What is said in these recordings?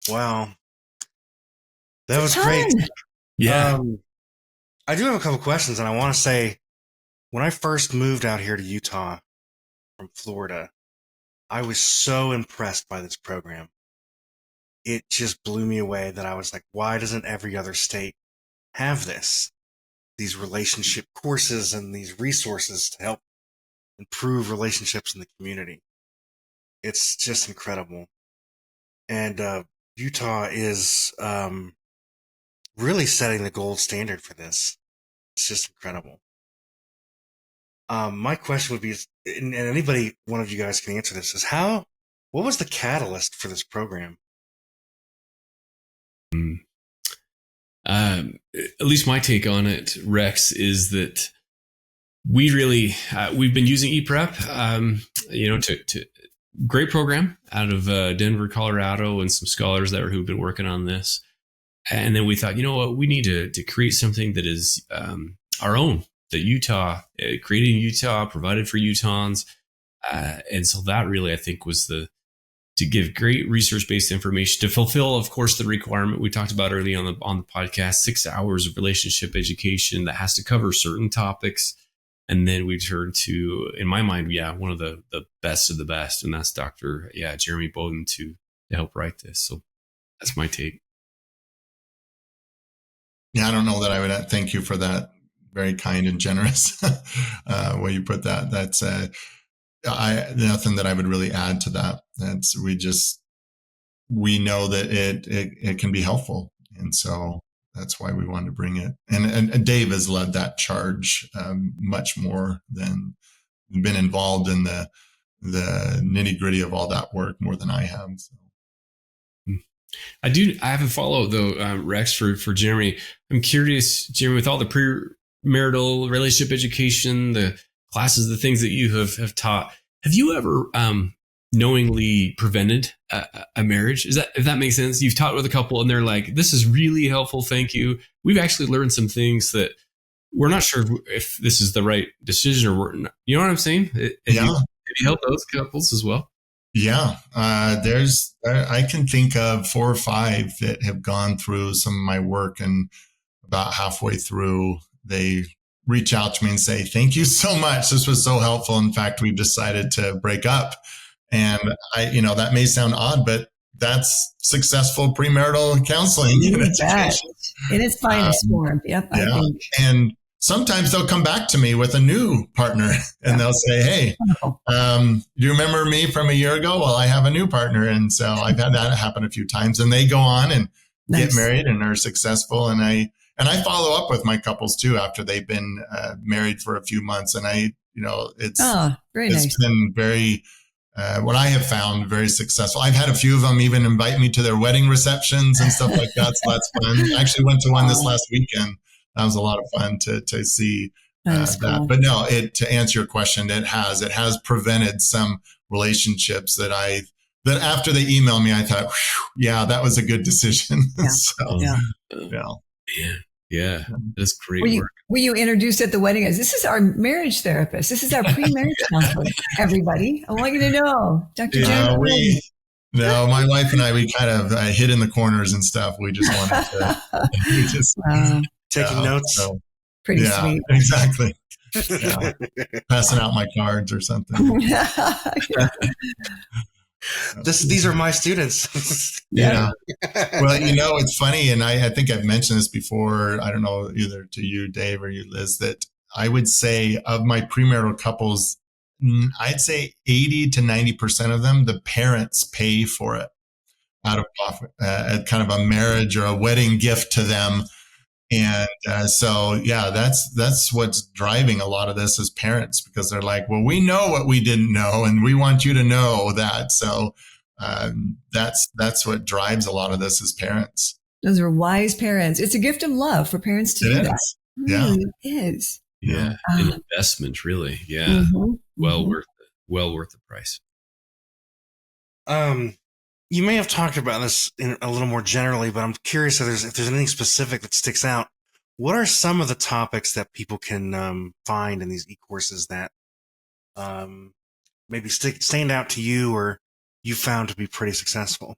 Wow, that It's was a great. ton. Yeah. I do have a couple questions, and I want to say when I first moved out here to Utah from Florida, I was so impressed by this program. It just blew me away that I was like, why doesn't every other state have this? These relationship courses and these resources to help improve relationships in the community. It's just incredible. And Utah is really setting the gold standard for this. It's just incredible. My question would be, and anybody, one of you guys can answer this, is what was the catalyst for this program? Mm. At least my take on it, Rex, is that we've been using ePrep, to great program out of Denver, Colorado, and some scholars who've been working on this. And then we thought, you know what, we need to create something that is our own, that Utah, created in Utah, provided for Utahns. And so that really, I think, was to give great research-based information to fulfill, of course, the requirement we talked about early on the podcast, 6 hours of relationship education that has to cover certain topics. And then we turn to, in my mind, one of the best of the best, and that's Dr. Jeremy Boden to help write this. So that's my take. Yeah, I don't know that I would thank you for that. Very kind and generous way you put that. That's nothing that I would really add to that. We know that it can be helpful, and so that's why we wanted to bring it. And Dave has led that charge much more than been involved in the nitty gritty of all that work more than I have. So. I have a follow up though, Rex, for Jeremy. I'm curious, Jeremy, with all the premarital relationship education, the classes, the things that you have taught, have you ever knowingly prevented a marriage? If that makes sense? You've taught with a couple and they're like, this is really helpful. Thank you. We've actually learned some things that we're not sure if this is the right decision or we're not. You know what I'm saying? Have you helped those couples as well? Yeah, I can think of 4 or 5 that have gone through some of my work, and about halfway through, they reach out to me and say, thank you so much. This was so helpful. In fact, we've decided to break up. And that may sound odd, but that's successful premarital counseling and education. In its finest form. Yep. Yeah. I think. And sometimes they'll come back to me with a new partner and they'll say, hey, do you remember me from a year ago? Well, I have a new partner. And so I've had that happen a few times, and they go on and get married and are successful. And I follow up with my couples too, after they've been married for a few months. And it's been very, what I have found very successful. I've had a few of them even invite me to their wedding receptions and stuff like that. So that's fun. I actually went to one this last weekend. That was a lot of fun to see that. Cool. But no, to answer your question, it has prevented some relationships that after they emailed me, I thought, yeah, that was a good decision. Yeah, that's great work. Were you introduced at the wedding as, this is our marriage therapist. This is our pre-marriage counselor. Everybody, I want you to know, Dr. Jeremy. No, my wife and I, we kind of hid in the corners and stuff. We just wanted to taking notes. So, pretty sweet. Exactly. Passing out my cards or something. These are my students. Yeah. Well, it's funny, and I think I've mentioned this before. I don't know, either to you, Dave, or you, Liz, that I would say of my premarital couples, I'd say 80 to 90% of them, the parents pay for it out of kind of a marriage or a wedding gift to them. And that's what's driving a lot of this as parents, because they're like, well, we know what we didn't know, and we want you to know that. So that's what drives a lot of this as parents. Those are wise parents. It's a gift of love for parents to do that. It really is. Yeah, an investment, really. Yeah, mm-hmm. Well worth the price. You may have talked about this a little more generally, but I'm curious if there's anything specific that sticks out. What are some of the topics that people can find in these e-courses that maybe stand out to you or you found to be pretty successful?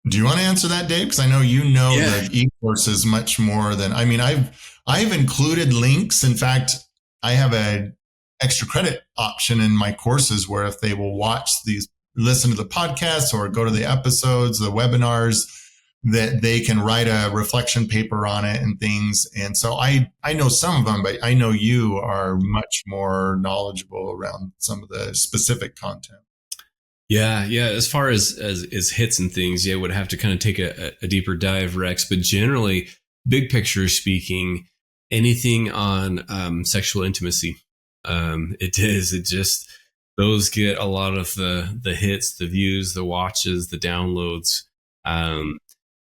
Do you want to answer that, Dave? Because I know you know Yeah. the e-courses much more than, I mean, I've included links. In fact, I have a extra credit option in my courses where if they will watch these, listen to the podcasts or go to the episodes, the webinars, that they can write a reflection paper on it and things. And so I know some of them, but I know you are much more knowledgeable around some of the specific content. Yeah. As far as hits and things, would have to kind of take a deeper dive, Rex. But generally, big picture speaking, anything on sexual intimacy, it just those get a lot of the hits, the views, the watches, the downloads.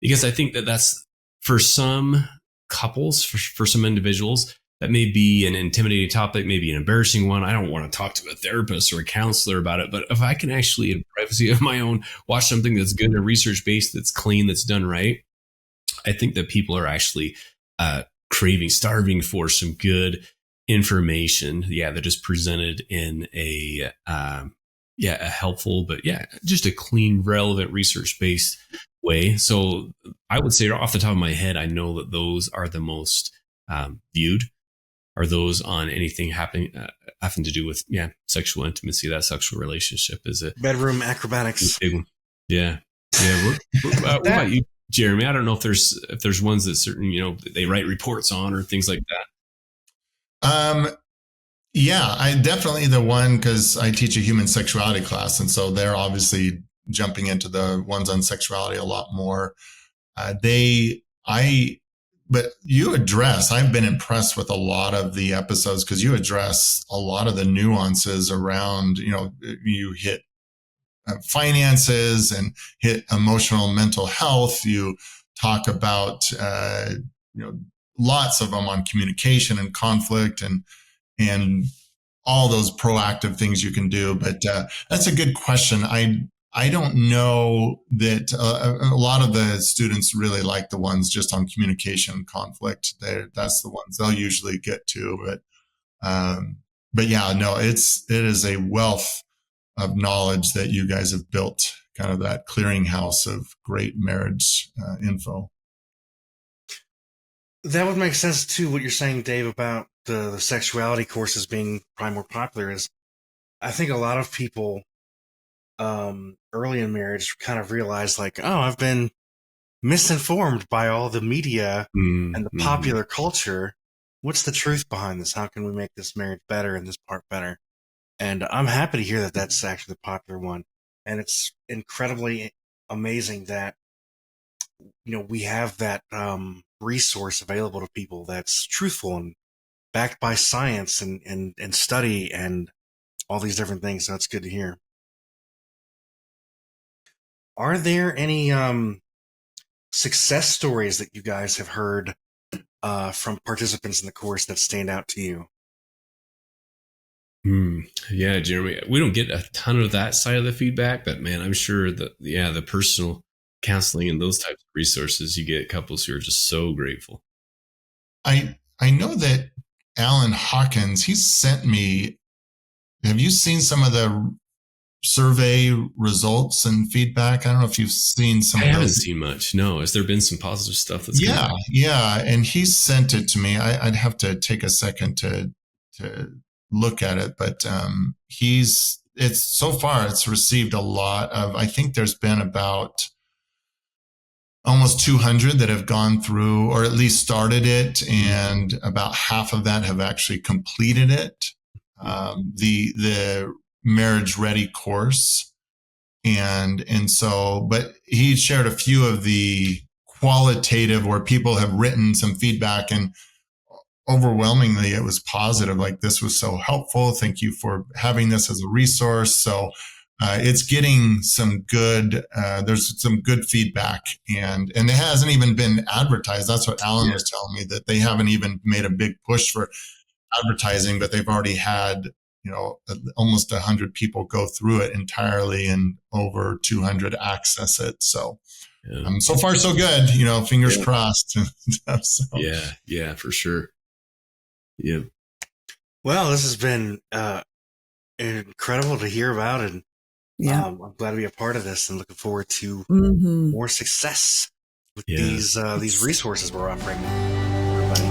Because I think that's for some couples, for some individuals, that may be an intimidating topic, maybe an embarrassing one. I don't want to talk to a therapist or a counselor about it. But if I can actually, in privacy of my own, watch something that's good and research-based, that's clean, that's done right, I think that people are actually craving, starving for some good information. That is presented in a helpful, but just a clean, relevant, research-based way. So I would say off the top of my head, I know that those are the most viewed. Are those on anything having to do with sexual intimacy? That sexual relationship is a bedroom acrobatics. Big one. Yeah. What about you, Jeremy? I don't know if there's ones that certain they write reports on or things like that. I definitely the one, because I teach a human sexuality class, and so they're obviously jumping into the ones on sexuality a lot more. But you address, I've been impressed with a lot of the episodes because you address a lot of the nuances around, you hit finances and hit emotional mental health. You talk about, lots of them on communication and conflict and all those proactive things you can do. But that's a good question. I don't know that a lot of the students really like the ones just on communication and conflict. That's the ones they'll usually get to. But it is a wealth of knowledge that you guys have built, kind of that clearinghouse of great marriage info. That would make sense too. What you're saying, Dave, about the sexuality courses being probably more popular is, I think a lot of people early in marriage kind of realize like, oh, I've been misinformed by all the media and the popular culture. What's the truth behind this? How can we make this marriage better and this part better? And I'm happy to hear that that's actually the popular one. And it's incredibly amazing that, we have that resource available to people that's truthful and backed by science and study and all these different things. So that's good to hear. Are there any success stories that you guys have heard from participants in the course that stand out to you? Yeah, Jeremy, we don't get a ton of that side of the feedback, but man, I'm sure that the personal counseling and those types of resources, you get couples who are just so grateful. I know that Alan Hawkins, he sent me. Have you seen some of the survey results and feedback? I don't know if you've seen some. I haven't seen much. No, has there been some positive stuff that's and he sent it to me. I'd have to take a second to look at it, but it's received a lot of. I think there's been about almost 200 that have gone through or at least started it, and about half of that have actually completed it. The marriage ready course. And so, but he shared a few of the qualitative where people have written some feedback, and overwhelmingly it was positive. Like, this was so helpful. Thank you for having this as a resource. So it's getting some good, there's some good feedback, and it hasn't even been advertised. That's what Alan was telling me, that they haven't even made a big push for advertising, but they've already had, almost 100 people go through it entirely and over 200 access it. So, so far so good, fingers crossed. So. Yeah, for sure. Yeah. Well, this has been incredible to hear about, and Yeah. I'm glad to be a part of this and looking forward to Mm-hmm. more success with Yeah. these resources we're offering everybody.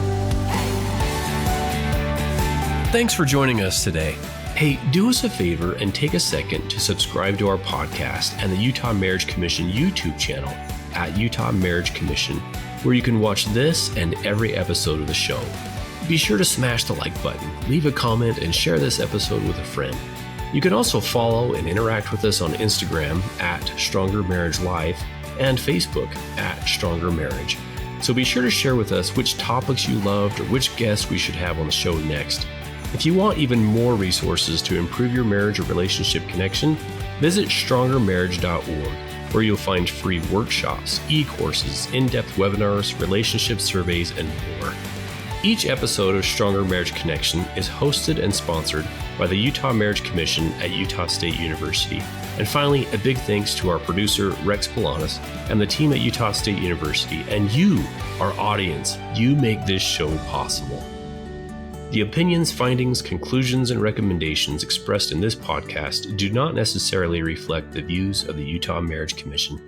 Thanks for joining us today. Hey, do us a favor and take a second to subscribe to our podcast and the Utah Marriage Commission YouTube channel at Utah Marriage Commission, where you can watch this and every episode of the show. Be sure to smash the like button, leave a comment, and share this episode with a friend. You can also follow and interact with us on Instagram at Stronger Marriage Life and Facebook at Stronger Marriage. So be sure to share with us which topics you loved or which guests we should have on the show next. If you want even more resources to improve your marriage or relationship connection, visit strongermarriage.org, where you'll find free workshops, e-courses, in-depth webinars, relationship surveys, and more. Each episode of Stronger Marriage Connection is hosted and sponsored by the Utah Marriage Commission at Utah State University. And finally, a big thanks to our producer, Rex Polanis, and the team at Utah State University, and you, our audience. You make this show possible. The opinions, findings, conclusions, and recommendations expressed in this podcast do not necessarily reflect the views of the Utah Marriage Commission.